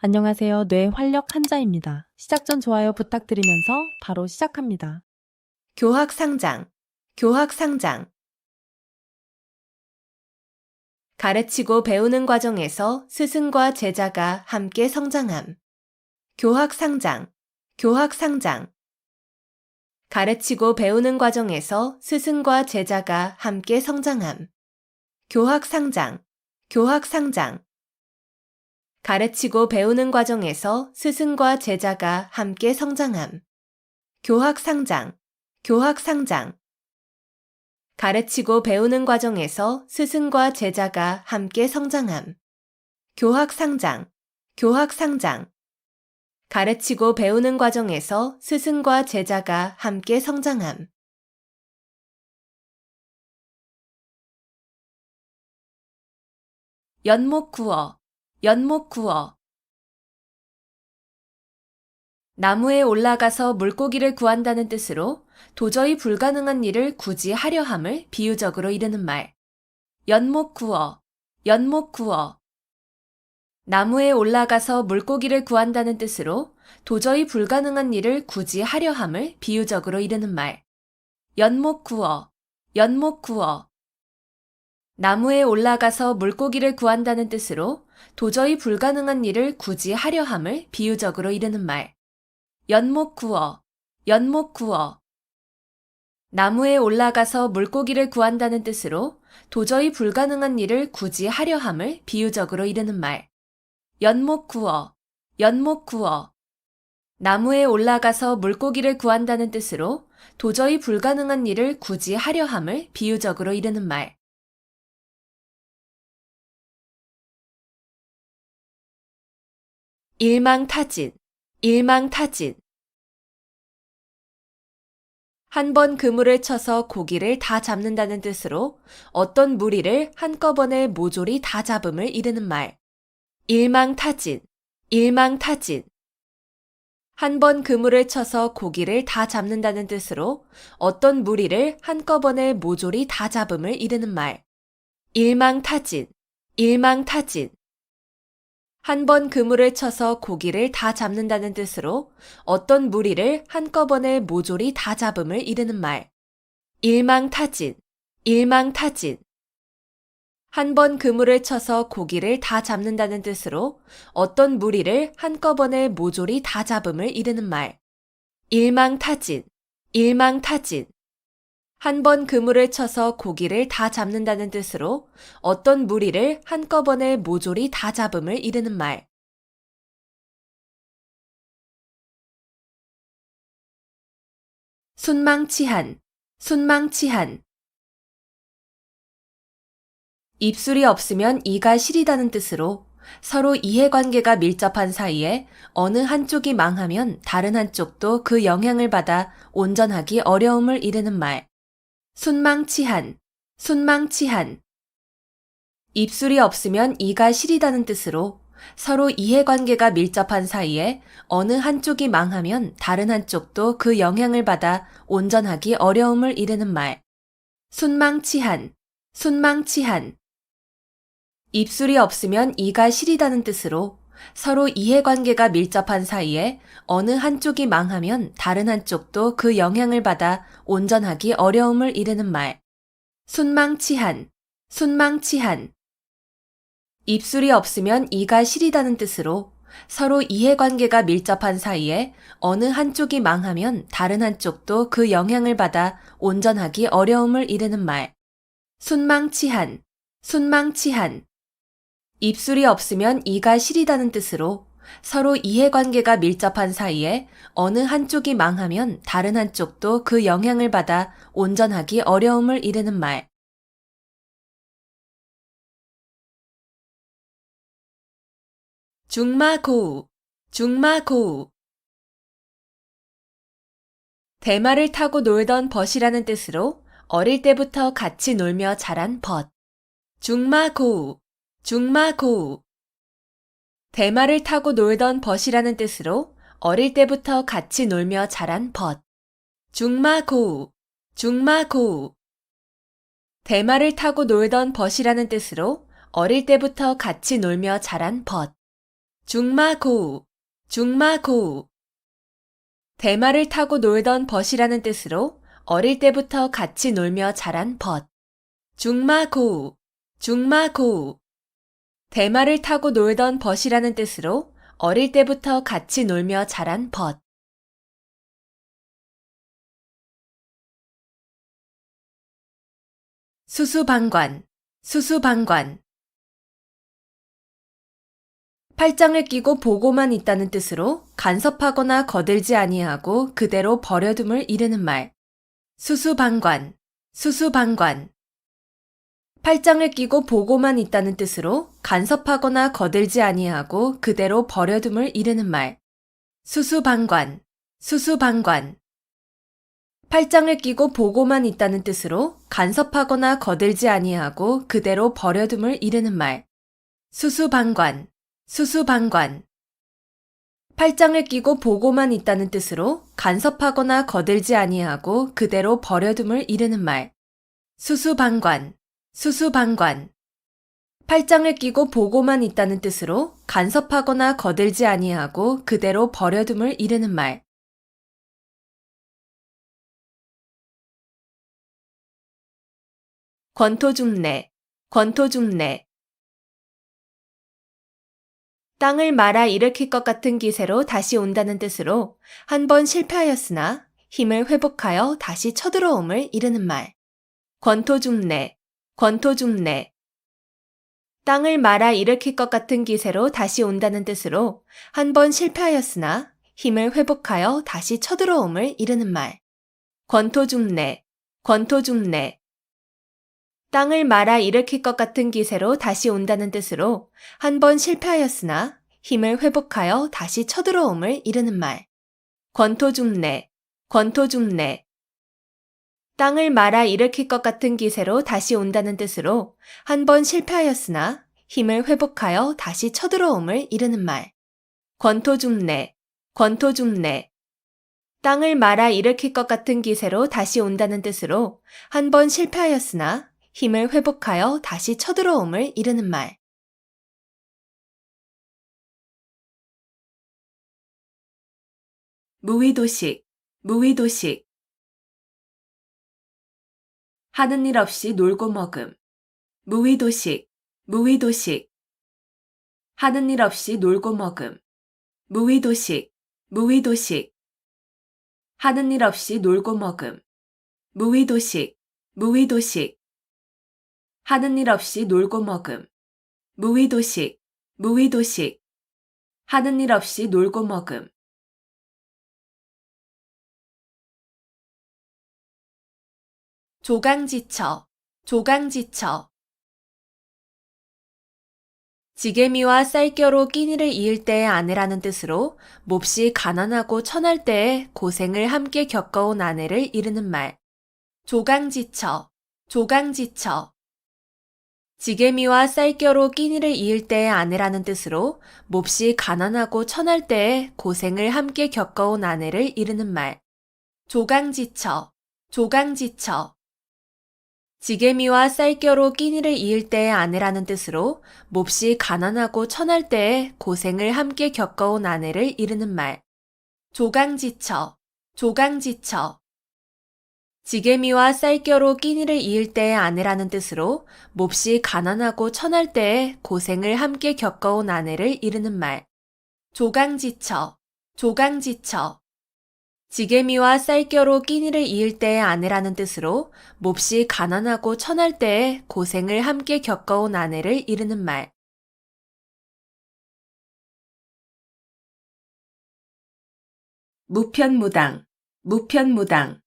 안녕하세요. 뇌 활력 한자입니다. 시작 전 좋아요 부탁드리면서 바로 시작합니다. 교학상장, 교학상장. 가르치고 배우는 과정에서 스승과 제자가 함께 성장함. 교학상장, 교학상장. 가르치고 배우는 과정에서 스승과 제자가 함께 성장함. 교학상장, 교학상장. 가르치고 배우는 과정에서 스승과 제자가 함께 성장함. 교학상장, 교학상장. 가르치고 배우는 과정에서 스승과 제자가 함께 성장함. 교학상장, 교학상장. 가르치고 배우는 과정에서 스승과 제자가 함께 성장함. 연목구어, 연목구어. 나무에 올라가서 물고기를 구한다는 뜻으로 도저히 불가능한 일을 굳이 하려 함을 비유적으로 이르는 말. 연목구어, 연목구어. 나무에 올라가서 물고기를 구한다는 뜻으로 도저히 불가능한 일을 굳이 하려 함을 비유적으로 이르는 말. 연목구어, 연목구어. 나무에 올라가서 물고기를 구한다는 뜻으로 도저히 불가능한 일을 굳이 하려 함을 비유적으로 이르는 말. 연목구어, 연목구어. 나무에 올라가서 물고기를 구한다는 뜻으로 도저히 불가능한 일을 굳이 하려 함을 비유적으로 이르는 말. 연목구어, 연목구어. 나무에 올라가서 물고기를 구한다는 뜻으로 도저히 불가능한 일을 굳이 하려 함을 비유적으로 이르는 말. 일망타진, 일망타진. 한 번 그물을 쳐서 고기를 다 잡는다는 뜻으로 어떤 무리를 한꺼번에 모조리 다 잡음을 이르는 말. 일망타진, 일망타진. 한 번 그물을 쳐서 고기를 다 잡는다는 뜻으로 어떤 무리를 한꺼번에 모조리 다 잡음을 이르는 말. 일망타진, 일망타진. 한 번 그물을 쳐서 고기를 다 잡는다는 뜻으로 어떤 무리를 한꺼번에 모조리 다 잡음을 이르는 말. 일망타진, 일망타진. 한 번 그물을 쳐서 고기를 다 잡는다는 뜻으로 어떤 무리를 한꺼번에 모조리 다 잡음을 이르는 말. 일망타진, 일망타진. 한 번 그물을 쳐서 고기를 다 잡는다는 뜻으로 어떤 무리를 한꺼번에 모조리 다 잡음을 이르는 말. 순망치한, 순망치한. 입술이 없으면 이가 시리다는 뜻으로 서로 이해관계가 밀접한 사이에 어느 한쪽이 망하면 다른 한쪽도 그 영향을 받아 온전하기 어려움을 이르는 말. 순망치한, 순망치한. 입술이 없으면 이가 시리다는 뜻으로 서로 이해관계가 밀접한 사이에 어느 한쪽이 망하면 다른 한쪽도 그 영향을 받아 온전하기 어려움을 이르는 말. 순망치한, 순망치한. 입술이 없으면 이가 시리다는 뜻으로 서로 이해관계가 밀접한 사이에 어느 한쪽이 망하면 다른 한쪽도 그 영향을 받아 온전하기 어려움을 이르는 말. 순망치한, 순망치한. 입술이 없으면 이가 시리다는 뜻으로 서로 이해관계가 밀접한 사이에 어느 한쪽이 망하면 다른 한쪽도 그 영향을 받아 온전하기 어려움을 이르는 말. 순망치한, 순망치한. 입술이 없으면 이가 시리다는 뜻으로 서로 이해관계가 밀접한 사이에 어느 한쪽이 망하면 다른 한쪽도 그 영향을 받아 온전하기 어려움을 이르는 말. 중마고우, 중마고우. 대마를 타고 놀던 벗이라는 뜻으로 어릴 때부터 같이 놀며 자란 벗. 중마고우, 중마고우. 대마를 타고 놀던 벗이라는 뜻으로 어릴 때부터 같이 놀며 자란 벗. 중마고우, 중마고우. 대마를 타고 놀던 벗이라는 뜻으로 어릴 때부터 같이 놀며 자란 벗. 중마고우, 중마고우. 대마를 타고 놀던 벗이라는 뜻으로 어릴 때부터 같이 놀며 자란 벗. 중마고우, 중마고우. 대마를 타고 놀던 벗이라는 뜻으로 어릴 때부터 같이 놀며 자란 벗. 수수방관, 수수방관. 팔짱을 끼고 보고만 있다는 뜻으로 간섭하거나 거들지 아니하고 그대로 버려둠을 이르는 말. 수수방관, 수수방관. 팔짱을 끼고 보고만 있다는 뜻으로 간섭하거나 거들지 아니하고 그대로 버려둠을 이르는 말. 수수방관, 수수방관. 팔짱을 끼고 보고만 있다는 뜻으로 간섭하거나 거들지 아니하고 그대로 버려둠을 이르는 말. 수수방관, 수수방관. 팔짱을 끼고 보고만 있다는 뜻으로 간섭하거나 거들지 아니하고 그대로 버려둠을 이르는 말. 수수방관, 수수방관. 팔짱을 끼고 보고만 있다는 뜻으로 간섭하거나 거들지 아니하고 그대로 버려둠을 이르는 말. 권토중래, 권토중래. 땅을 말아 일으킬 것 같은 기세로 다시 온다는 뜻으로 한 번 실패하였으나 힘을 회복하여 다시 쳐들어옴을 이르는 말. 권토중래, 권토중래. 땅을 말아 일으킬 것 같은 기세로 다시 온다는 뜻으로 한 번 실패하였으나 힘을 회복하여 다시 쳐들어옴을 이르는 말. 권토중래, 권토중래. 땅을 말아 일으킬 것 같은 기세로 다시 온다는 뜻으로 한 번 실패하였으나 힘을 회복하여 다시 쳐들어옴을 이르는 말. 권토중래, 권토중래. 땅을 말아 일으킬 것 같은 기세로 다시 온다는 뜻으로 한 번 실패하였으나 힘을 회복하여 다시 쳐들어옴을 이르는 말. 권토중래, 권토중래. 땅을 말아 일으킬 것 같은 기세로 다시 온다는 뜻으로 한 번 실패하였으나 힘을 회복하여 다시 쳐들어옴을 이르는 말. 무의도식, 무의도식. 하는 일 없이 놀고 먹음. 무의도식, 무의도식. 하는 일 없이 놀고 먹음. 무의도식, 무의도식. 하는 일 없이 놀고 먹음. 무의도식, 무의도식. 하는 일 없이 놀고 먹음. 무의도식, 무의도식. 하는 일 없이 놀고 먹음. 조강지처, 조강지처. 지게미와 쌀겨로 끼니를 이을 때의 아내라는 뜻으로 몹시 가난하고 천할 때에 고생을 함께 겪어온 아내를 이르는 말. 조강지처, 조강지처. 지게미와 쌀겨로 끼니를 이을 때의 아내라는 뜻으로 몹시 가난하고 천할 때에 고생을 함께 겪어온 아내를 이르는 말. 조강지처, 조강지처. 지게미와 쌀겨로 끼니를 이을 때의 아내라는 뜻으로 몹시 가난하고 천할 때에 고생을 함께 겪어온 아내를 이르는 말. 조강지처, 조강지처. 지게미와 쌀겨로 끼니를 이을 때의 아내라는 뜻으로 몹시 가난하고 천할 때에 고생을 함께 겪어온 아내를 이르는 말. 조강지처, 조강지처. 지게미와 쌀겨로 끼니를 이을 때의 아내라는 뜻으로 몹시 가난하고 천할 때에 고생을 함께 겪어온 아내를 이르는 말. 무편무당, 무편무당.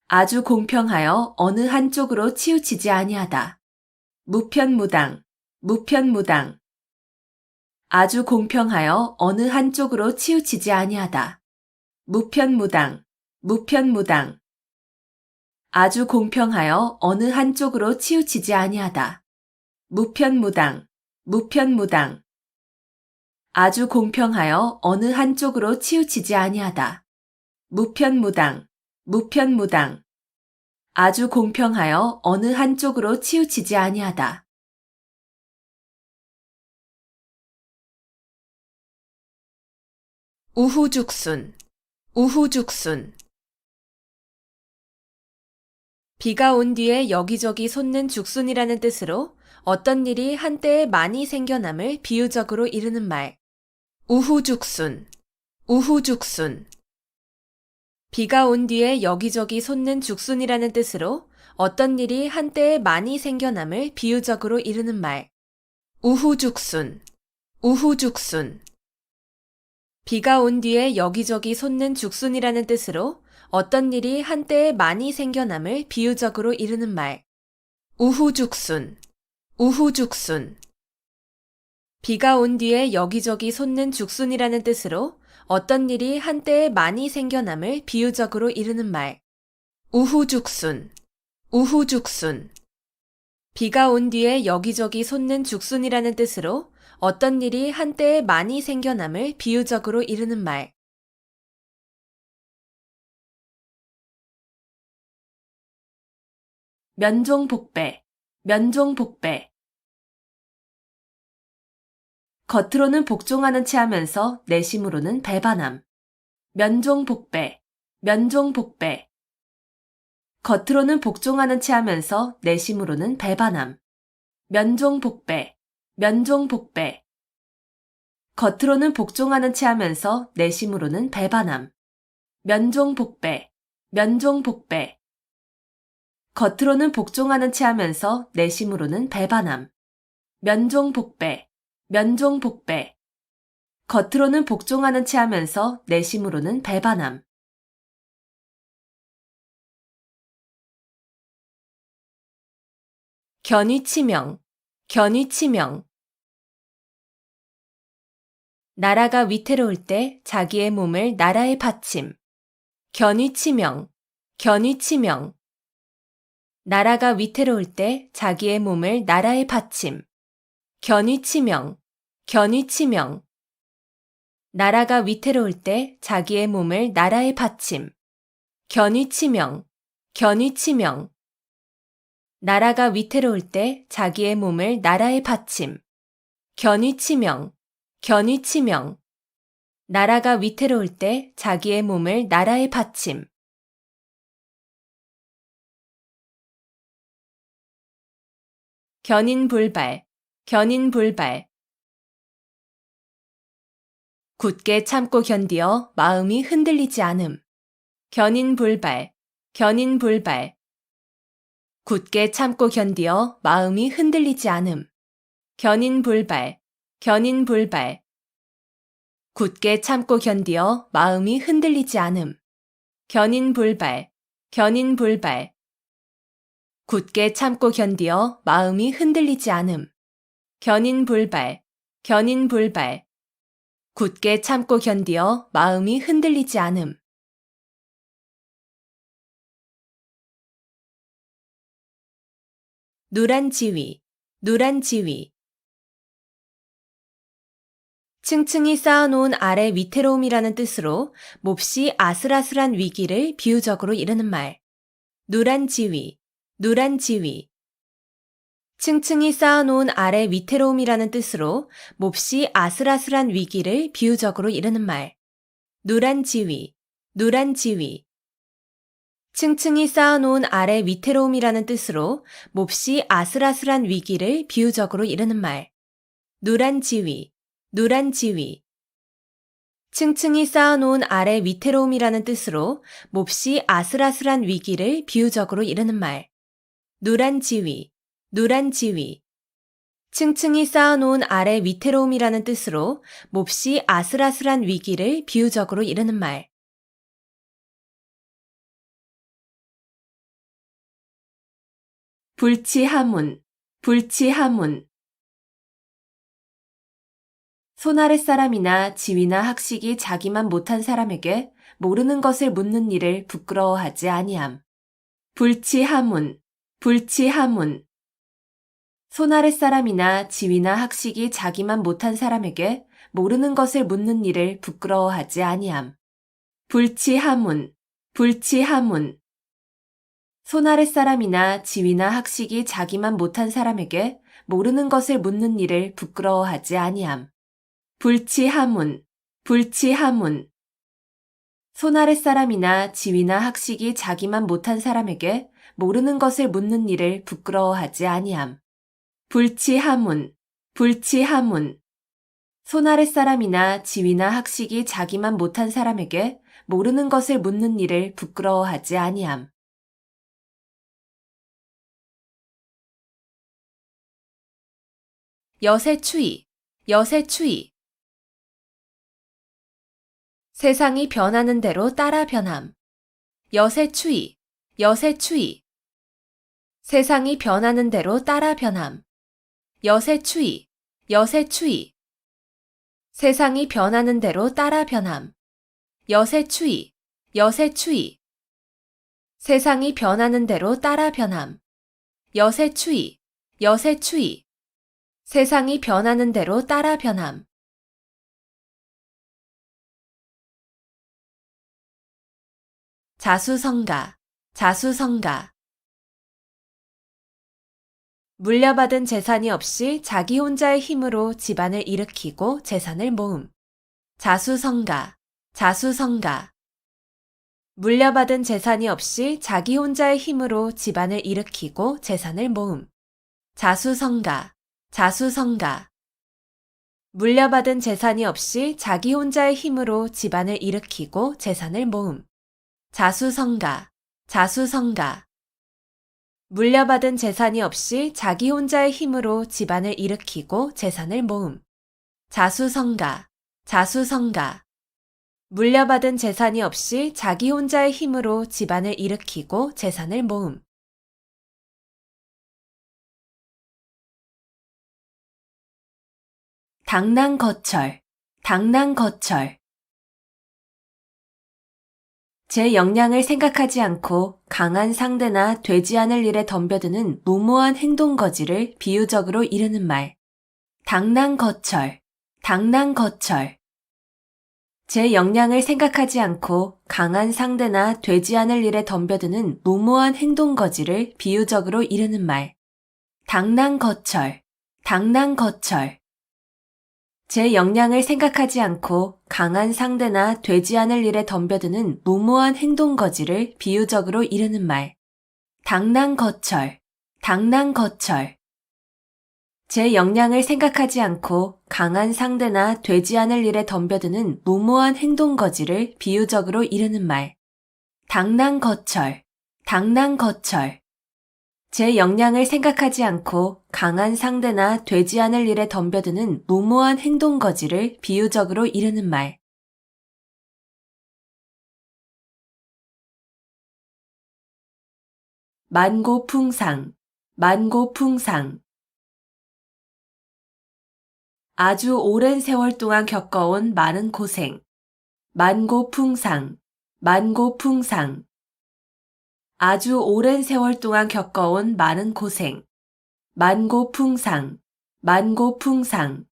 아주 공평하여 어느 한쪽으로 치우치지 아니하다. 무편무당, 무편무당. 아주 공평하여 어느 한쪽으로 치우치지 아니하다. 무편무당, 무편무당. 아주 공평하여 어느 한쪽으로 치우치지 아니하다. 무편무당, 무편무당. 아주 공평하여 어느 한쪽으로 치우치지 아니하다. 무편무당, 무편무당. 아주 공평하여 어느 한쪽으로 치우치지 아니하다. 우후죽순, 우후죽순. 비가 온 뒤에 여기저기 솟는 죽순이라는 뜻으로 어떤 일이 한때에 많이 생겨남을 비유적으로 이르는 말. 우후죽순, 우후죽순. 비가 온 뒤에 여기저기 솟는 죽순이라는 뜻으로 어떤 일이 한때에 많이 생겨남을 비유적으로 이르는 말. 우후죽순, 우후죽순. 비가 온 뒤에 여기저기 솟는 죽순이라는 뜻으로 어떤 일이 한때에 많이 생겨남을 비유적으로 이르는 말. 우후죽순, 우후죽순. 비가 온 뒤에 여기저기 솟는 죽순이라는 뜻으로 어떤 일이 한때에 많이 생겨남을 비유적으로 이르는 말. 우후죽순, 우후죽순. 비가 온 뒤에 여기저기 솟는 죽순이라는 뜻으로 어떤 일이 한때에 많이 생겨남을 비유적으로 이르는 말. 면종복배, 면종복배. 겉으로는 복종하는 체 하면서 내심으로는 배반함. 면종복배, 면종복배. 겉으로는 복종하는 체 하면서 내심으로는 배반함. 면종복배, 면종복배. 겉으로는 복종하는 체 하면서 내심으로는 배반함. 면종복배, 면종복배. 겉으로는 복종하는 체 하면서 내심으로는 배반함. 면종복배, 면종복배. 겉으로는 복종하는 체 하면서 내심으로는 배반함. 견위치명, 견위치명. 나라가 위태로울 때 자기의 몸을 나라에 바침. 견위치명, 견위치명. 나라가 위태로울 때 자기의 몸을 나라에 바침. 견위치명, 견위치명. 나라가 위태로울 때 자기의 몸을 나라에 바침. 견위치명, 견위치명. 나라가 위태로울 때 자기의 몸을 나라에 바침. 견위치명, 견위치명. 나라가 위태로울 때 자기의 몸을 나라에 바침. 견인불발, 견인불발. 굳게 참고 견디어 마음이 흔들리지 않음. 견인불발, 견인불발. 굳게 참고 견디어 마음이 흔들리지 않음. 견인불발, 견인불발. 굳게 참고 견디어 마음이 흔들리지 않음. 견인불발, 견인불발. 굳게 참고 견디어 마음이 흔들리지 않음. 견인불발, 견인불발. 굳게 참고 견디어 마음이 흔들리지 않음. 누란 지위, 누란 지위. 층층이 쌓아놓은 아래 위태로움이라는 뜻으로 몹시 아슬아슬한 위기를 비유적으로 이르는 말. 누란 지위, 누란 지위. 층층이 쌓아놓은 아래 위태로움이라는 뜻으로 몹시 아슬아슬한 위기를 비유적으로 이르는 말. 누란 지위, 누란 지위. 층층이 쌓아놓은 아래 위태로움이라는 뜻으로 몹시 아슬아슬한 위기를 비유적으로 이르는 말. 누란 지위, 누란 지위. 층층이 쌓아놓은 아래 위태로움이라는 뜻으로 몹시 아슬아슬한 위기를 비유적으로 이르는 말. 누란 지위, 누란 지위. 층층이 쌓아놓은 아래 위태로움이라는 뜻으로 몹시 아슬아슬한 위기를 비유적으로 이르는 말. 불치하문, 불치하문. 손아랫 사람이나 지위나 학식이 자기만 못한 사람에게 모르는 것을 묻는 일을 부끄러워하지 아니함. 불치하문, 불치하문. 손아랫 사람이나 지위나 학식이 자기만 못한 사람에게 모르는 것을 묻는 일을 부끄러워하지 아니함. 불치하문, 불치하문. 손아랫 사람이나 지위나 학식이 자기만 못한 사람에게 모르는 것을 묻는 일을 부끄러워하지 아니함. 불치하문, 불치하문. 손 아랫 사람이나 지위나 학식이 자기만 못한 사람에게 모르는 것을 묻는 일을 부끄러워하지 아니함. 불치하문. 불치하문. 손 아랫 사람이나 지위나 학식이 자기만 못한 사람에게 모르는 것을 묻는 일을 부끄러워하지 아니함. 여세추이. 여세추이. 세상이 변하는 대로 따라 변함. 여세추이. 여세추이. 세상이 변하는 대로 따라 변함. 여세추이. 여세추이. 세상이 변하는 대로 따라 변함. 여세추이. 여세추이. 세상이 변하는 대로 따라 변함. 여세추이. 여세추이. 세상이 변하는 대로 따라 변함. 자수성가. 자수성가. 물려받은 재산이 없이 자기 혼자의 힘으로 집안을 일으키고 재산을 모음. 자수성가. 자수성가. 물려받은 재산이 없이 자기 혼자의 힘으로 집안을 일으키고 재산을 모음. 자수성가. 자수성가. 물려받은 재산이 없이 자기 혼자의 힘으로 집안을 일으키고 재산을 모음. 자수성가. 자수성가. 물려받은 재산이 없이 자기 혼자의 힘으로 집안을 일으키고 재산을 모음. 자수성가. 자수성가. 물려받은 재산이 없이 자기 혼자의 힘으로 집안을 일으키고 재산을 모음. 당랑거철. 당랑거철. 제 역량을 생각하지 않고 강한 상대나 되지 않을 일에 덤벼드는 무모한 행동거지를 비유적으로 이르는 말. 당랑거철. 당랑거철. 제 역량을 생각하지 않고 강한 상대나 되지 않을 일에 덤벼드는 무모한 행동거지를 비유적으로 이르는 말. 당랑거철. 당랑거철. 제 역량을 생각하지 않고 강한 상대나 되지 않을 일에 덤벼드는 무모한 행동거지를 비유적으로 이르는 말. 당랑거철. 당랑거철. 제 역량을 생각하지 않고 강한 상대나 되지 않을 일에 덤벼드는 무모한 행동거지를 비유적으로 이르는 말. 당랑거철. 당랑거철. 제 역량을 생각하지 않고 강한 상대나 되지 않을 일에 덤벼드는 무모한 행동거지를 비유적으로 이르는 말. 만고풍상. 만고풍상. 아주 오랜 세월 동안 겪어온 많은 고생. 만고풍상. 만고풍상. 아주 오랜 세월 동안 겪어온 많은 고생. 만고풍상. 만고풍상.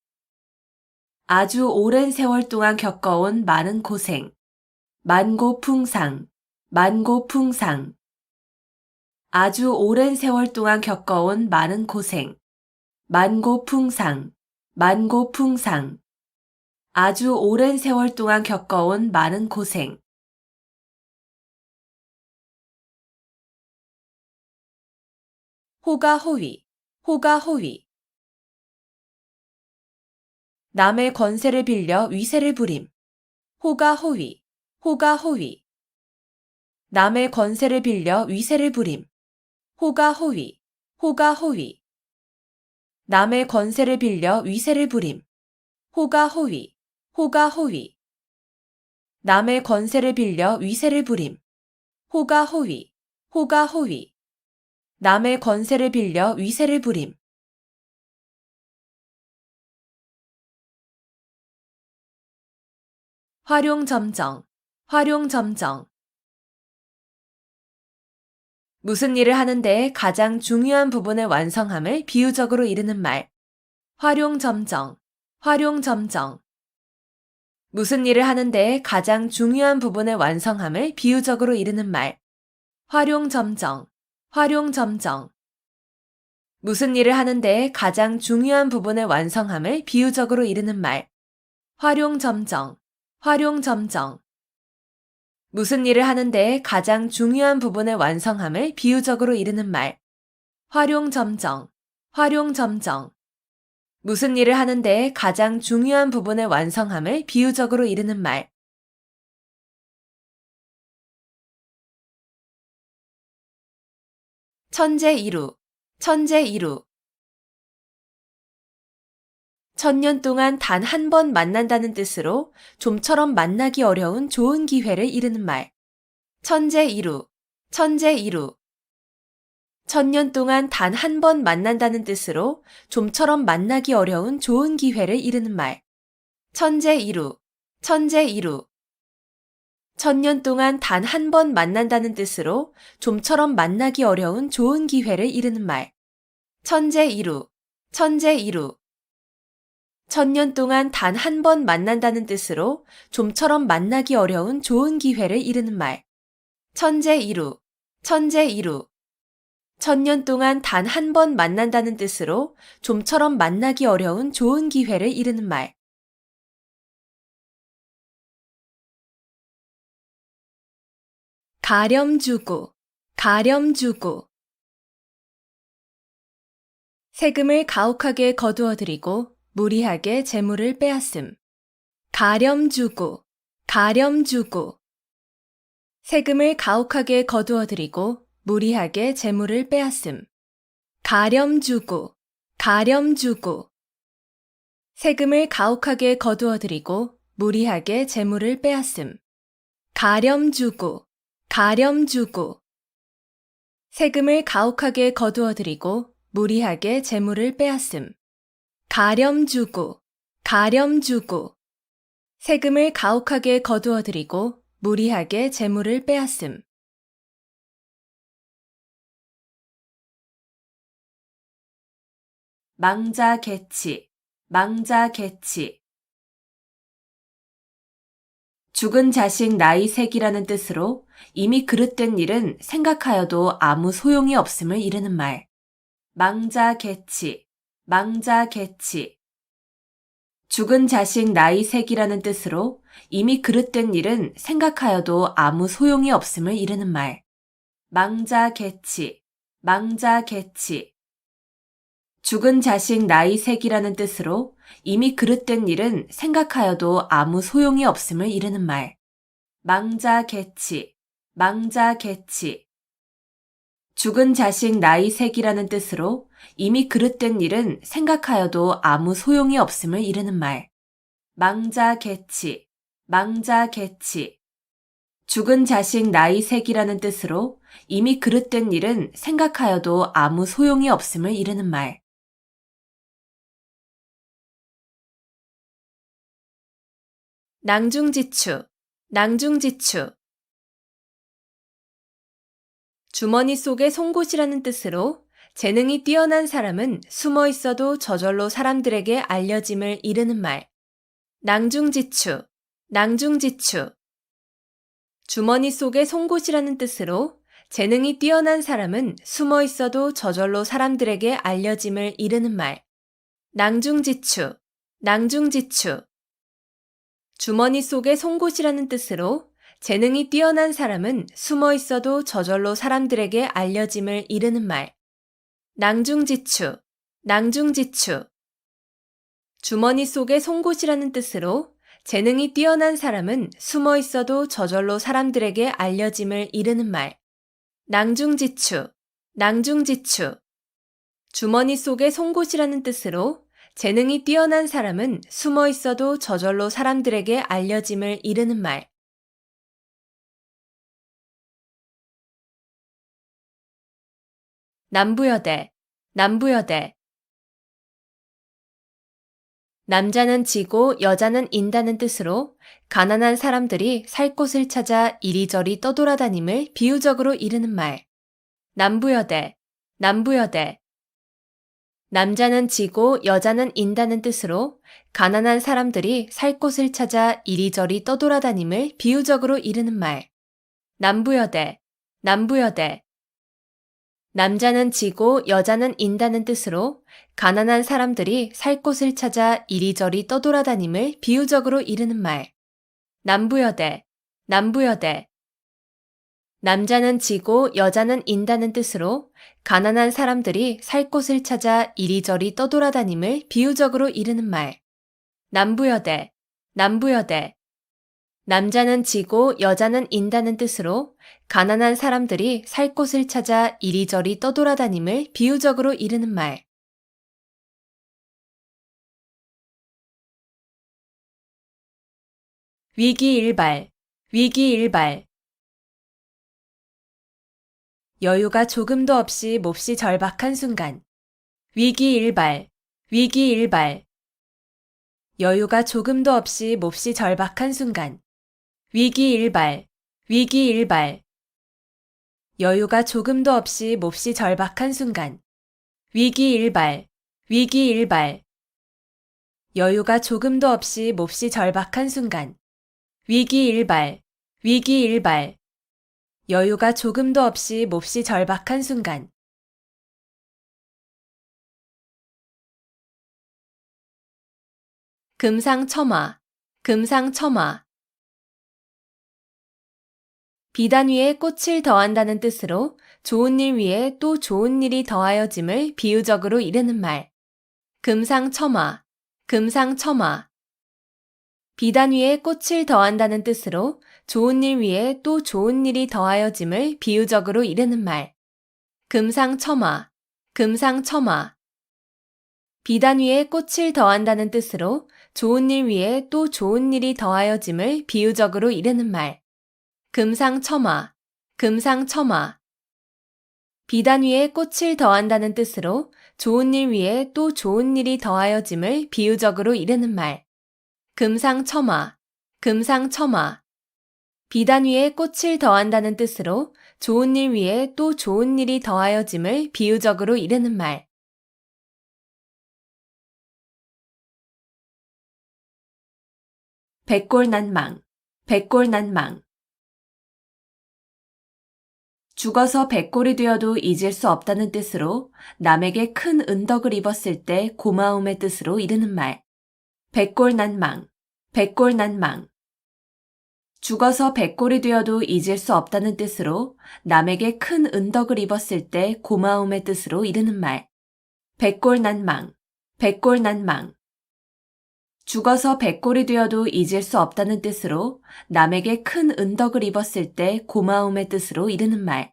아주 오랜 세월 동안 겪어온 많은 고생. 만고풍상. 만고풍상. 아주 오랜 세월 동안 겪어온 많은 고생. 만고풍상. 만고풍상. 아주 오랜 세월 동안 겪어온 많은 고생. 호가호위. 호가호위. 남의 권세를 빌려 위세를 부림. 호가호위. 호가호위. 남의 권세를 빌려 위세를 부림. 호가호위. 호가호위. 남의 권세를 빌려 위세를 부림. 호가호위. 호가호위. 남의 권세를 빌려 위세를 부림. 호가호위. 호가호위. 남의 권세를 빌려 위세를 부림. 활용점정. 활용점정. 무슨 일을 하는데 가장 중요한 부분을 완성함을 비유적으로 이르는 말. 활용점정. 활용점정. 무슨 일을 하는데 가장 중요한 부분을 완성함을 비유적으로 이르는 말. 활용점정. 활용점정. 무슨 일을 하는데 가장 중요한 부분을 완성함을 비유적으로 이르는 말. 활용점정. 활용 점정. 무슨 일을 하는데 가장 중요한 부분을 완성함을 비유적으로 이르는 말. 활용 점정, 활용 점정. 무슨 일을 하는데 가장 중요한 부분을 완성함을 비유적으로 이르는 말. 천재이루, 천재이루. 천년 동안 단 한 번 만난다는 뜻으로 좀처럼 만나기 어려운 좋은 기회를 이르는 말. 천재이루, 천재이루. 천년 동안 단 한 번 만난다는 뜻으로 좀처럼 만나기 어려운 좋은 기회를 이르는 말. 천재이루, 천재이루. 천년 동안 단 한 번 만난다는 뜻으로 좀처럼 만나기 어려운 좋은 기회를 이르는 말. 천재이루, 천재이루. 천년 동안 단 한 번 만난다는 뜻으로 좀처럼 만나기 어려운 좋은 기회를 이르는 말. 천재이루, 천재이루. 천년 동안 단 한 번 만난다는 뜻으로 좀처럼 만나기 어려운 좋은 기회를 이르는 말. 가렴주구, 가렴주구. 세금을 가혹하게 거두어들이고 무리하게 재물을 빼앗음. 가렴주구, 가렴주구. 세금을 가혹하게 거두어들이고 무리하게 재물을 빼앗음. 가렴주구, 가렴주구. 세금을 가혹하게 거두어들이고 무리하게 재물을 빼앗음. 가렴주구, 가렴주구. 세금을 가혹하게 거두어들이고 무리하게 재물을 빼앗음. 가렴주구, 가렴주구. 세금을 가혹하게 거두어들이고 무리하게 재물을 빼앗음. 망자개치, 망자개치. 죽은 자식 나이 색이라는 뜻으로 이미 그릇된 일은 생각하여도 아무 소용이 없음을 이르는 말. 망자개치, 망자개치. 죽은 자식 나이 색이라는 뜻으로 이미 그릇된 일은 생각하여도 아무 소용이 없음을 이르는 말. 망자개치, 망자개치. 죽은 자식 나이 색이라는 뜻으로 이미 그릇된 일은 생각하여도 아무 소용이 없음을 이르는 말. 망자개치, 망자개치. 죽은 자식 나이 색이라는 뜻으로 이미 그릇된 일은 생각하여도 아무 소용이 없음을 이르는 말. 망자개치, 망자개치. 죽은 자식 나이 색이라는 뜻으로 이미 그릇된 일은 생각하여도 아무 소용이 없음을 이르는 말. 낭중지추, 낭중지추. 주머니 속의 송곳이라는 뜻으로 재능이 뛰어난 사람은 숨어 있어도 저절로 사람들에게 알려짐을 이르는 말. 낭중지추, 낭중지추. 주머니 속의 송곳이라는 뜻으로 재능이 뛰어난 사람은 숨어 있어도 저절로 사람들에게 알려짐을 이르는 말. 낭중지추, 낭중지추. 주머니 속의 송곳이라는 뜻으로 재능이 뛰어난 사람은 숨어 있어도 저절로 사람들에게 알려짐을 이르는 말. 낭중지추, 낭중지추. 주머니 속의 송곳이라는 뜻으로 재능이 뛰어난 사람은 숨어 있어도 저절로 사람들에게 알려짐을 이르는 말. 낭중지추, 낭중지추. 주머니 속의 송곳이라는 뜻으로 재능이 뛰어난 사람은 숨어 있어도 저절로 사람들에게 알려짐을 이르는 말. 남부여대, 남부여대. 남자는 지고 여자는 인다는 뜻으로 가난한 사람들이 살 곳을 찾아 이리저리 떠돌아다님을 비유적으로 이르는 말. 남부여대, 남부여대. 남자는 지고 여자는 인다는 뜻으로 가난한 사람들이 살 곳을 찾아 이리저리 떠돌아다님을 비유적으로 이르는 말. 남부여대, 남부여대. 남자는 지고 여자는 인다는 뜻으로 가난한 사람들이 살 곳을 찾아 이리저리 떠돌아다님을 비유적으로 이르는 말. 남부여대, 남부여대. 남자는 지고 여자는 인다는 뜻으로 가난한 사람들이 살 곳을 찾아 이리저리 떠돌아다님을 비유적으로 이르는 말. 남부여대, 남부여대. 남자는 지고 여자는 인다는 뜻으로 가난한 사람들이 살 곳을 찾아 이리저리 떠돌아다님을 비유적으로 이르는 말. 위기일발, 위기일발. 여유가 조금도 없이 몹시 절박한 순간. 위기일발, 위기일발. 여유가 조금도 없이 몹시 절박한 순간. 위기일발, 위기일발. 여유가 조금도 없이 몹시 절박한 순간. 위기일발, 위기일발. 여유가 조금도 없이 몹시 절박한 순간. 위기일발, 위기일발. 여유가 조금도 없이 몹시 절박한 순간. 금상첨화, 금상첨화. 비단 위에 꽃을 더한다는 뜻으로 좋은 일 위에 또 좋은 일이 더하여짐을 비유적으로 이르는 말. 금상첨화, 금상첨화. 비단 위에 꽃을 더한다는 뜻으로 좋은 일 위에 또 좋은 일이 더하여짐을 비유적으로 이르는 말. 금상첨화, 금상첨화. 비단 위에 꽃을 더한다는 뜻으로 좋은 일 위에 또 좋은 일이 더하여짐을 비유적으로 이르는 말. 금상첨화, 금상첨화. 비단 위에 꽃을 더한다는 뜻으로 좋은 일 위에 또 좋은 일이 더하여짐을 비유적으로 이르는 말. 금상첨화, 금상첨화. 비단 위에 꽃을 더한다는 뜻으로 좋은 일 위에 또 좋은 일이 더하여짐을 비유적으로 이르는 말. 백골난망, 백골난망. 죽어서 백골이 되어도 잊을 수 없다는 뜻으로 남에게 큰 은덕을 입었을 때 고마움의 뜻으로 이르는 말. 백골난망, 백골난망. 죽어서 백골이 되어도 잊을 수 없다는 뜻으로 남에게 큰 은덕을 입었을 때 고마움의 뜻으로 이르는 말. 백골난망, 백골난망. 죽어서 백골이 되어도 잊을 수 없다는 뜻으로 남에게 큰 은덕을 입었을 때 고마움의 뜻으로 이르는 말.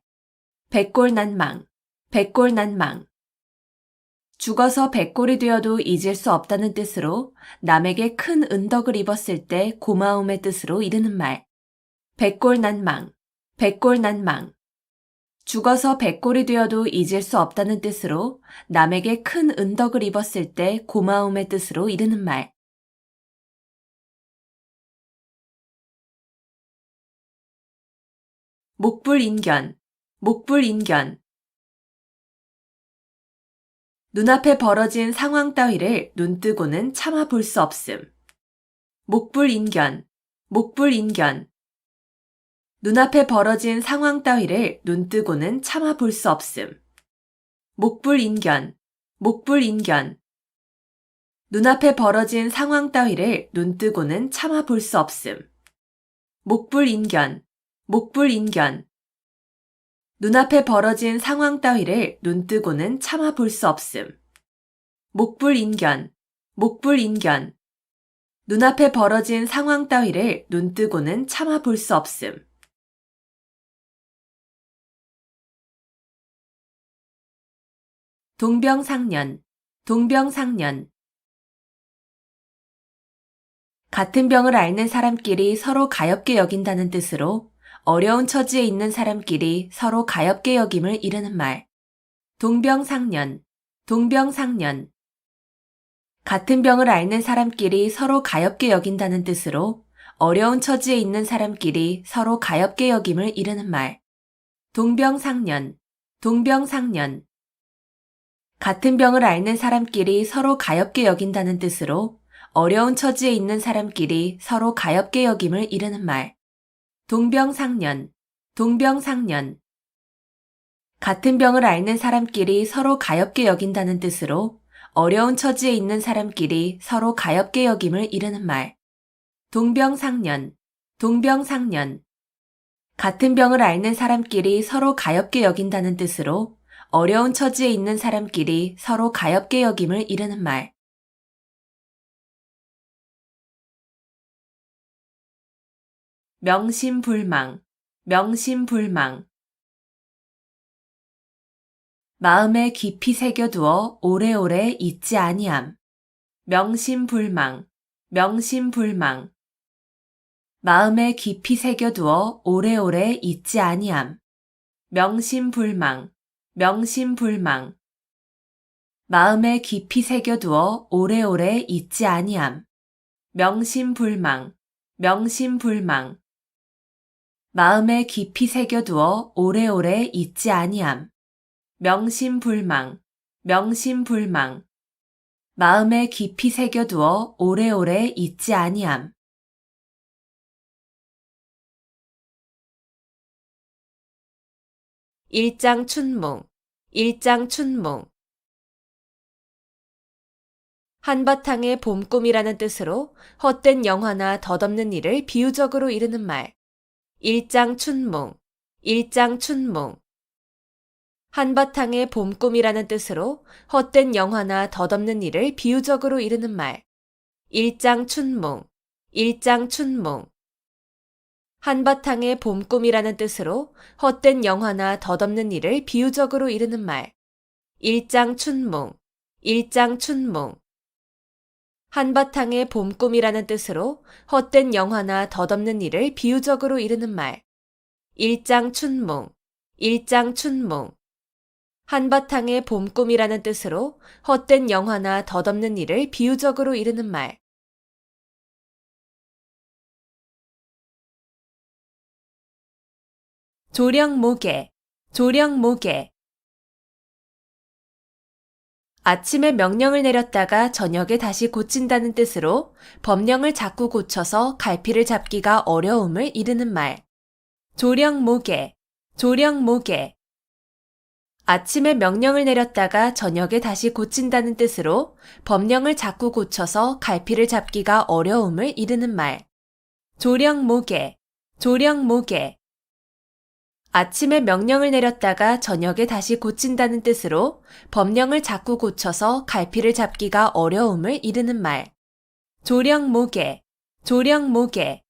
백골난망, 백골난망. 죽어서 백골이 되어도 잊을 수 없다는 뜻으로 남에게 큰 은덕을 입었을 때 고마움의 뜻으로 이르는 말. 백골난망, 백골난망. 죽어서 백골이 되어도 잊을 수 없다는 뜻으로 남에게 큰 은덕을 입었을 때 고마움의 뜻으로 이르는 말. 목불인견, 목불인견. 눈앞에 벌어진 상황 따위를 눈뜨고는 참아 볼 수 없음. 목불인견, 목불인견. 눈앞에 벌어진 상황 따위를 눈뜨고는 참아 볼 수 없음. 목불인견, 목불인견. 눈앞에 벌어진 상황 따위를 눈뜨고는 참아 볼 수 없음. 목불인견, 목불인견. 눈앞에 벌어진 상황 따위를 눈뜨고는 참아 볼 수 없음. 목불인견, 목불인견. 눈앞에 벌어진 상황 따위를 눈뜨고는 참아 볼 수 없음. 동병상련, 동병상련. 같은 병을 앓는 사람끼리 서로 가엾게 여긴다는 뜻으로 어려운 처지에 있는 사람끼리 서로 가엾게 여김을 이르는 말. 동병상련, 동병상련. 같은 병을 앓는 사람끼리 서로 가엾게 여긴다는 뜻으로 어려운 처지에 있는 사람끼리 서로 가엾게 여김을 이르는 말. 동병상련, 동병상련. 같은 병을 앓는 사람끼리 서로 가엾게 여긴다는 뜻으로 어려운 처지에 있는 사람끼리 서로 가엾게 여김을 이르는 말. 동병상련, 동병상련. 같은 병을 앓는 사람끼리 서로 가엾게 여긴다는 뜻으로 어려운 처지에 있는 사람끼리 서로 가엾게 여김을 이르는 말. 동병상련, 동병상련. 같은 병을 앓는 사람끼리 서로 가엾게 여긴다는 뜻으로 어려운 처지에 있는 사람끼리 서로 가엾게 여김을 이르는 말. 명심불망, 명심불망. 마음에 깊이 새겨두어 오래오래 잊지 아니함. 명심불망, 명심불망. 마음에 깊이 새겨두어 오래오래 잊지 아니함. 명심불망, 명심불망. 마음에 깊이 새겨두어 오래오래 잊지 아니함. 명심불망, 명심불망. 마음에 깊이 새겨두어 오래오래 잊지 아니함. 명심불망, 명심불망. 마음에 깊이 새겨두어 오래오래 잊지 아니함. 일장춘몽, 일장춘몽. 한바탕의 봄꿈이라는 뜻으로 헛된 영화나 덧없는 일을 비유적으로 이르는 말. 일장춘몽, 일장춘몽. 한바탕의 봄꿈이라는 뜻으로 헛된 영화나 덧없는 일을 비유적으로 이르는 말. 일장춘몽, 일장춘몽. 한바탕의 봄꿈이라는 뜻으로 헛된 영화나 덧없는 일을 비유적으로 이르는 말. 일장춘몽, 일장춘몽. 한바탕의 봄꿈이라는 뜻으로 헛된 영화나 덧없는 일을 비유적으로 이르는 말. 일장춘몽, 일장춘몽. 한바탕의 봄꿈이라는 뜻으로 헛된 영화나 덧없는 일을 비유적으로 이르는 말. 조령모계, 조령모계. 아침에 명령을 내렸다가 저녁에 다시 고친다는 뜻으로 법령을 자꾸 고쳐서 갈피를 잡기가 어려움을 이르는 말. 조령모계, 조령모계. 아침에 명령을 내렸다가 저녁에 다시 고친다는 뜻으로 법령을 자꾸 고쳐서 갈피를 잡기가 어려움을 이르는 말. 조령모계, 조령모계. 아침에 명령을 내렸다가 저녁에 다시 고친다는 뜻으로 법령을 자꾸 고쳐서 갈피를 잡기가 어려움을 이르는 말. 조령모계, 조령모계.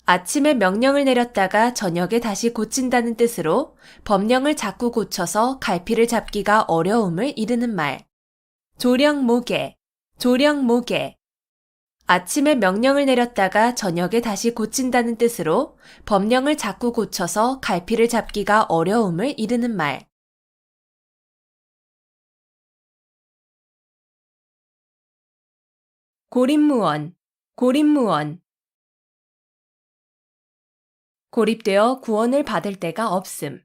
아침에 명령을 내렸다가 저녁에 다시 고친다는 뜻으로 법령을 자꾸 고쳐서 갈피를 잡기가 어려움을 이르는 말. 조령모계, 조령모계. 아침에 명령을 내렸다가 저녁에 다시 고친다는 뜻으로 법령을 자꾸 고쳐서 갈피를 잡기가 어려움을 이르는 말. 고립무원, 고립무원. 고립되어 구원을 받을 데가 없음.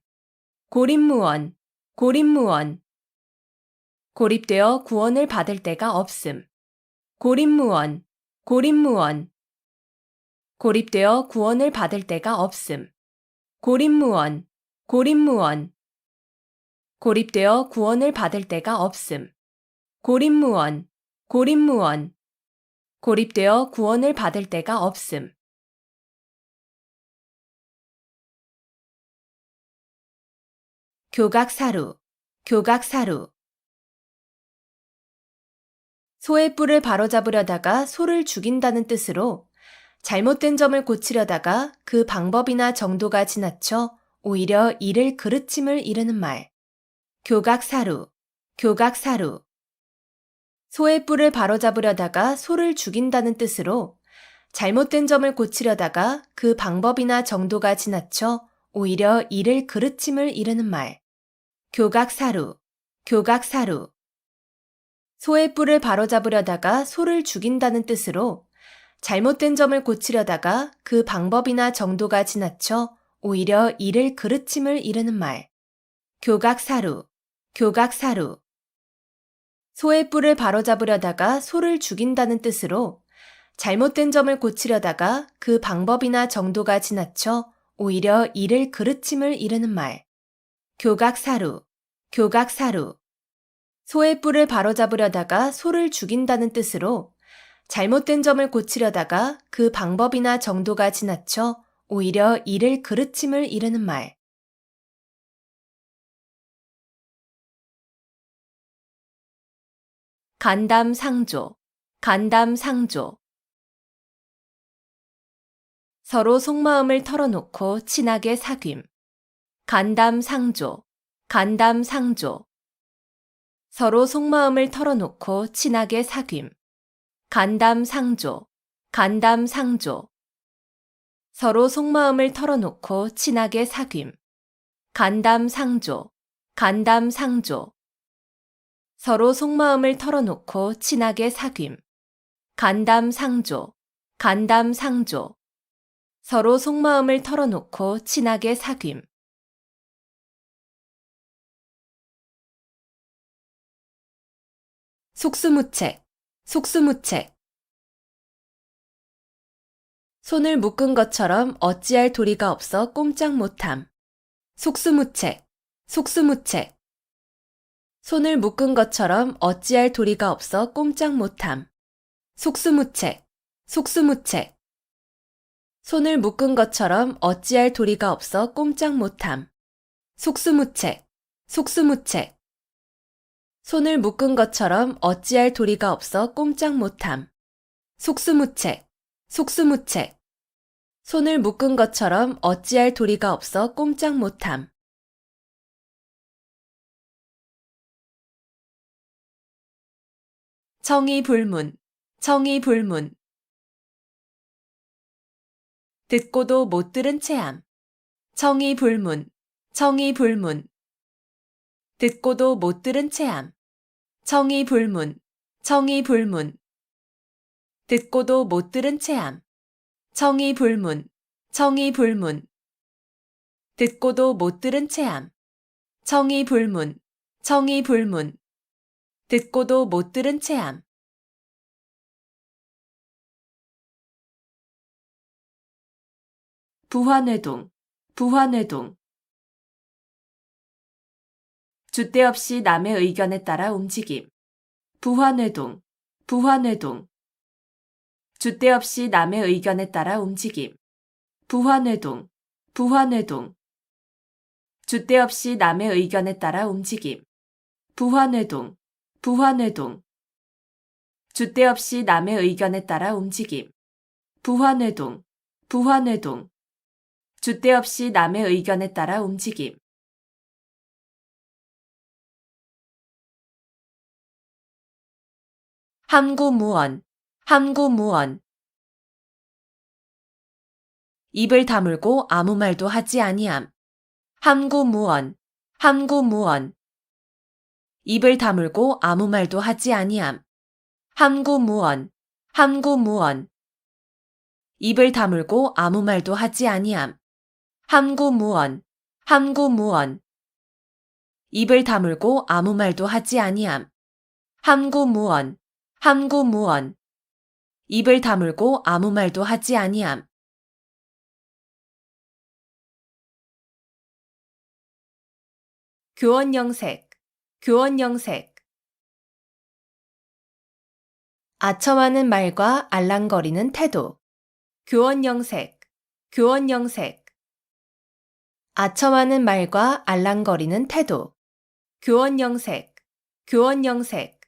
고립무원, 고립무원. 고립되어 구원을 받을 데가 없음. 고립무원, 고립무원. 고립되어 구원을 받을 데가 없음. 고립무원, 고립무원. 고립되어 구원을 받을 데가 없음. 고립무원, 고립무원. 고립되어 구원을 받을 데가 없음. 교각사루, 교각사루. 소의 뿔을 바로잡으려다가 소를 죽인다는 뜻으로 잘못된 점을 고치려다가 그 방법이나 정도가 지나쳐 오히려 이를 그르침을 이르는 말. 교각사루, 교각사루. 소의 뿔을 바로잡으려다가 소를 죽인다는 뜻으로 잘못된 점을 고치려다가 그 방법이나 정도가 지나쳐 오히려 이를 그르침을 이르는 말. 교각사루, 교각사루. 소의 뿔을 바로잡으려다가 소를 죽인다는 뜻으로 잘못된 점을 고치려다가 그 방법이나 정도가 지나쳐 오히려 이를 그르침을 이르는 말. 교각사루, 교각사루. 소의 뿔을 바로잡으려다가 소를 죽인다는 뜻으로 잘못된 점을 고치려다가 그 방법이나 정도가 지나쳐 오히려 이를 그르침을 이르는 말. 교각사루, 교각사루. 소의 뿔을 바로잡으려다가 소를 죽인다는 뜻으로 잘못된 점을 고치려다가 그 방법이나 정도가 지나쳐 오히려 이를 그르침을 이르는 말. 간담상조, 간담상조. 서로 속마음을 털어놓고 친하게 사귐. 간담상조, 간담상조. 서로 속마음을 털어놓고 친하게 사귐. 간담상조, 간담상조. 서로 속마음을 털어놓고 친하게 사귐. 간담상조, 간담상조. 서로 속마음을 털어놓고 친하게 사귐. 간담상조, 간담상조. 서로 속마음을 털어놓고 친하게 사귐. 속수무책, 속수무책. 손을 묶은 것처럼 어찌할 도리가 없어 꼼짝 못함. 속수무책, 속수무책. 손을 묶은 것처럼 어찌할 도리가 없어 꼼짝 못함. 속수무책, 속수무책. 손을 묶은 것처럼 어찌할 도리가 없어 꼼짝 못함. 속수무책, 속수무책. 손을 묶은 것처럼 어찌할 도리가 없어 꼼짝 못함. 속수무책, 속수무책. 손을 묶은 것처럼 어찌할 도리가 없어 꼼짝 못함. 청이불문, 청이불문. 듣고도 못 들은 체함. 청이불문, 청이불문. 듣고도 못 들은 체함. 청이불문, 청이불문. 듣고도 못 들은 체함. 청이불문, 청이불문. 듣고도 못 들은 체함. 청이불문, 청이불문. 듣고도 못 들은 체함. 부화뇌동, 부화뇌동. 줏대 없이 남의 의견에 따라 움직임. 부화뇌동, 부화뇌동. 줏대 없이 남의 의견에 따라 움직임. 부화뇌동, 부화뇌동. 줏대 없이 남의 의견에 따라 움직임. 부화뇌동, 부화뇌동. 줏대 없이 남의 의견에 따라 움직임. 부화뇌동, 부화뇌동. 줏대 없이 남의 의견에 따라 움직임. 함구무언, 함구무언. 입을 다물고 아무 말도 하지 아니함. 함구무언, 함구무언. 입을 다물고 아무 말도 하지 아니함. 함구무언, 함구무언. 입을 다물고 아무 말도 하지 아니함. 함구무언, 함구무언. 입을 다물고 아무 말도 하지 아니함. 함구무언, 함구무언. 입을 다물고 아무 말도 하지 아니함. 교원영색, 교원영색. 아첨하는 말과 알랑거리는 태도. 교원영색, 교원영색. 아첨하는 말과 알랑거리는 태도. 교원영색, 교원영색.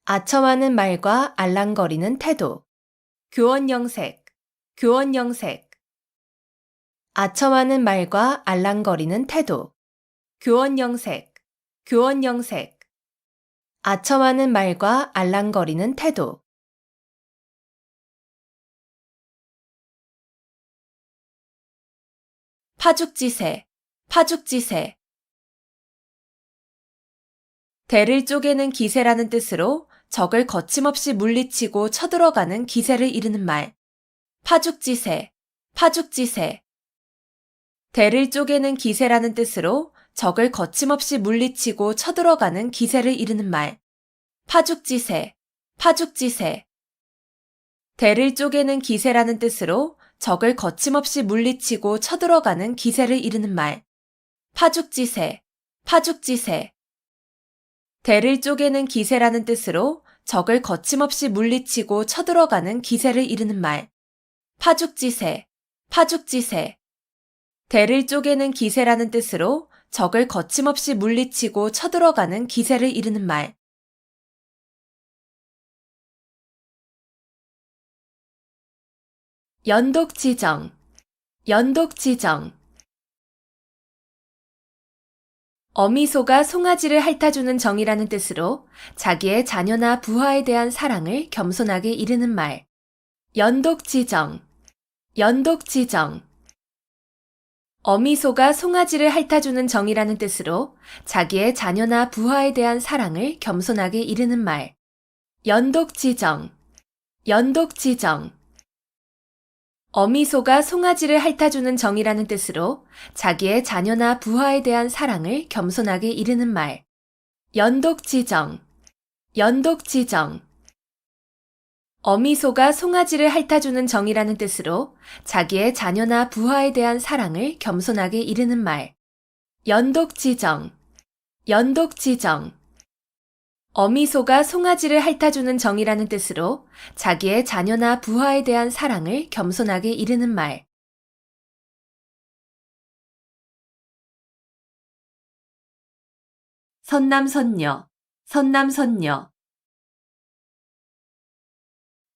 아첨하는 말과 알랑거리는 태도. 교원영색, 교원영색. 아첨하는 말과 알랑거리는 태도. 교원영색, 교원영색. 아첨하는 말과 알랑거리는 태도. 파죽지세, 파죽지세. 대를 쪼개는 기세라는 뜻으로 적을 거침없이 물리치고 쳐들어가는 기세를 이르는 말. 파죽지세, 파죽지세. 대를 쪼개는 기세라는 뜻으로 적을 거침없이 물리치고 쳐들어가는 기세를 이르는 말. 파죽지세, 파죽지세. 대를 쪼개는 기세라는 뜻으로 적을 거침없이 물리치고 쳐들어가는 기세를 이르는 말. 파죽지세, 파죽지세. 대를 쪼개는 기세라는 뜻으로 적을 거침없이 물리치고 쳐들어가는 기세를 이르는 말. 파죽지세, 파죽지세. 대를 쪼개는 기세라는 뜻으로 적을 거침없이 물리치고 쳐들어가는 기세를 이르는 말. 연독지정, 연독지정. 어미소가 송아지를 핥아주는 정이라는 뜻으로 자기의 자녀나 부하에 대한 사랑을 겸손하게 이르는 말. 연독지정, 연독지정. 어미소가 송아지를 핥아주는 정이라는 뜻으로 자기의 자녀나 부하에 대한 사랑을 겸손하게 이르는 말. 연독지정, 연독지정. 어미소가 송아지를 핥아주는 정이라는 뜻으로 자기의 자녀나 부하에 대한 사랑을 겸손하게 이르는 말. 연독지정, 연독지정. 어미소가 송아지를 핥아주는 정이라는 뜻으로 자기의 자녀나 부하에 대한 사랑을 겸손하게 이르는 말. 연독지정, 연독지정. 어미소가 송아지를 핥아주는 정이라는 뜻으로 자기의 자녀나 부하에 대한 사랑을 겸손하게 이르는 말. 선남선녀, 선남선녀.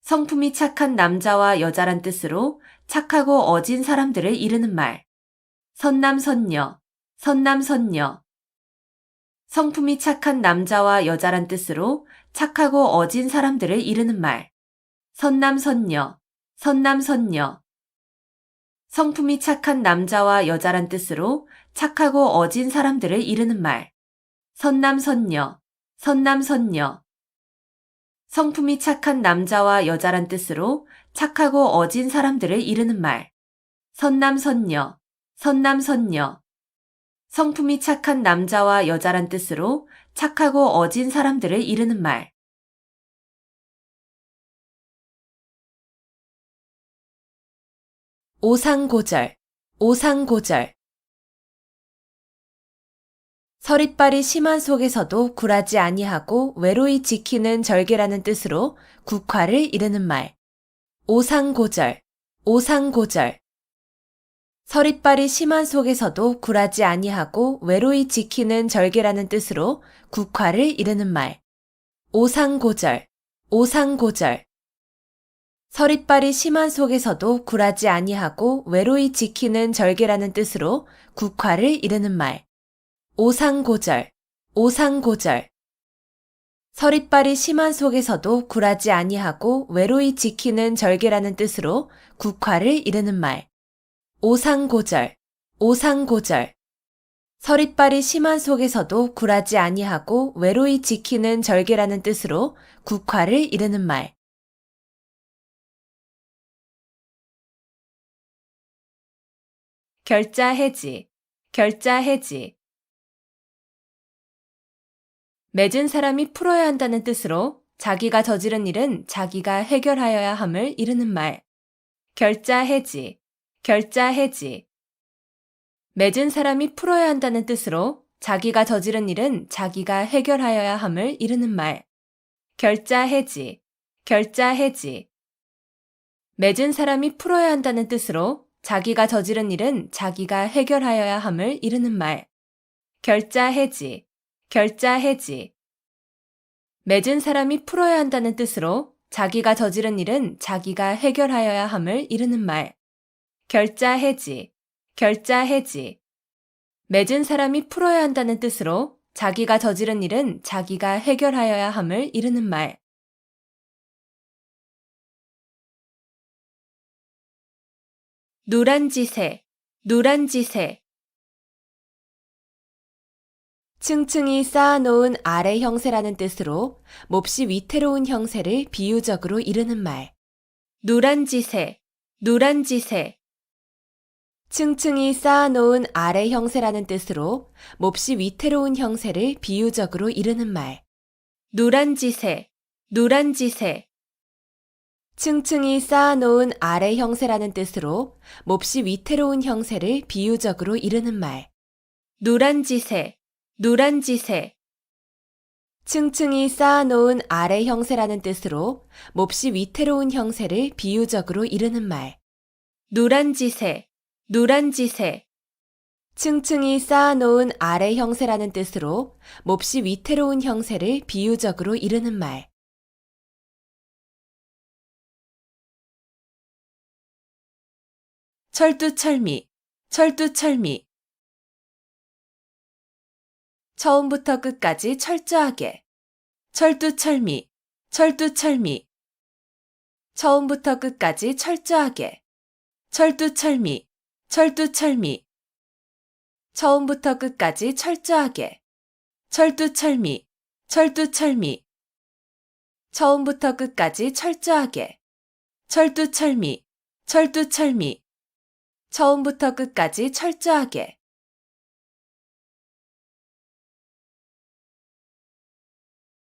성품이 착한 남자와 여자란 뜻으로 착하고 어진 사람들을 이르는 말. 선남선녀, 선남선녀. 성품이 착한 남자와 여자란 뜻으로 착하고 어진 사람들을 이르는 말. 선남선녀, 선남선녀. 성품이 착한 남자와 여자란 뜻으로 착하고 어진 사람들을 이르는 말. 선남선녀, 선남선녀. 성품이 착한 남자와 여자란 뜻으로 착하고 어진 사람들을 이르는 말. 선남선녀, 선남선녀. 성품이 착한 남자와 여자란 뜻으로 착하고 어진 사람들을 이르는 말. 오상고절, 오상고절. 서릿발이 심한 속에서도 굴하지 아니하고 외로이 지키는 절개라는 뜻으로 국화를 이르는 말. 오상고절, 오상고절. 서릿발이 심한 속에서도 굴하지 아니하고 외로이 지키는 절개라는 뜻으로 국화를 이르는 말. 오상고절, 오상고절. 서릿발이 심한 속에서도 굴하지 아니하고 외로이 지키는 절개라는 뜻으로 국화를 이르는 말. 오상고절, 오상고절. 서릿발이 심한 속에서도 굴하지 아니하고 외로이 지키는 절개라는 뜻으로 국화를 이르는 말. 오상고절, 오상고절. 서릿발이 심한 속에서도 굴하지 아니하고 외로이 지키는 절개라는 뜻으로 국화를 이르는 말. 결자해지, 결자해지. 맺은 사람이 풀어야 한다는 뜻으로 자기가 저지른 일은 자기가 해결하여야 함을 이르는 말. 결자해지, 결자해지. 맺은 사람이 풀어야 한다는 뜻으로 자기가 저지른 일은 자기가 해결하여야 함을 이르는 말. 결자해지, 결자해지. 맺은 사람이 풀어야 한다는 뜻으로 자기가 저지른 일은 자기가 해결하여야 함을 이르는 말. 결자해지, 결자해지. 맺은 사람이 풀어야 한다는 뜻으로 자기가 저지른 일은 자기가 해결하여야 함을 이르는 말. 결자해지, 결자해지. 맺은 사람이 풀어야 한다는 뜻으로 자기가 저지른 일은 자기가 해결하여야 함을 이르는 말. 누란지세, 누란지세. 층층이 쌓아놓은 아래 형세라는 뜻으로 몹시 위태로운 형세를 비유적으로 이르는 말. 누란지세, 누란지세. 층층이 쌓아놓은 아래 형세라는 뜻으로 몹시 위태로운 형세를 비유적으로 이르는 말. 누란지세, 누란지세. 층층이 쌓아놓은 아래 형세라는 뜻으로 몹시 위태로운 형세를 비유적으로 이르는 말. 누란지세, 누란지세. 층층이 쌓아놓은 아래 형세라는 뜻으로 몹시 위태로운 형세를 비유적으로 이르는 말. 누란지세, 누란지세. 층층이 쌓아놓은 아래 형세라는 뜻으로 몹시 위태로운 형세를 비유적으로 이르는 말. 철두철미, 철두철미. 처음부터 끝까지 철저하게. 철두철미, 철두철미. 처음부터 끝까지 철저하게. 철두철미, 철두철미. 처음부터 끝까지 철저하게. 철두철미, 철두철미. 처음부터 끝까지 철저하게. 철두철미, 철두철미. 처음부터 끝까지 철저하게.